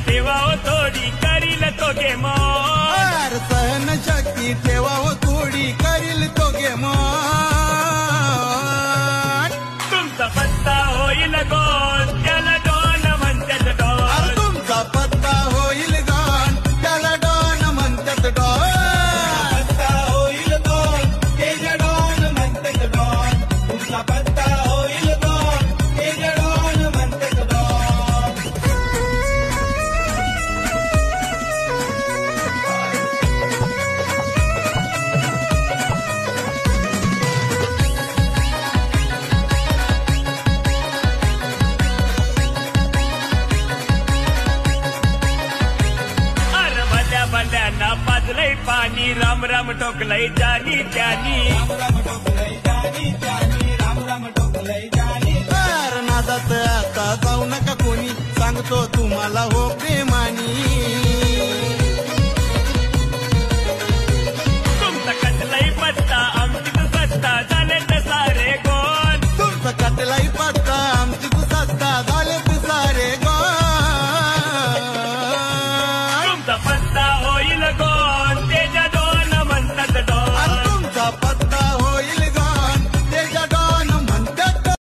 ठेवा हो थोडी करील तो गे मौज सहन शक्ती ठेवा हो थोडी करील तो गे मौज तुमचा पत्ता होईल गोल त्याला डॉन म्हणतात डॉन तुमचा पत्ता होईल गॉन त्याला डॉन म्हणतात डॉन पत्ता होईल गॉन त्याला डॉन म्हणतात डॉन तुमचा पत्ता होईल गॉन त्याला डॉन म्हणतात डॉन बंड्यांना पाजलंय पाणी राम राम ठोकलंय जानी त्यानी राम ठोकलंय जानी त्यानी राम ठोकलंय जानी नादात आता जाऊ नका कोणी सांगतो तुम्हाला हो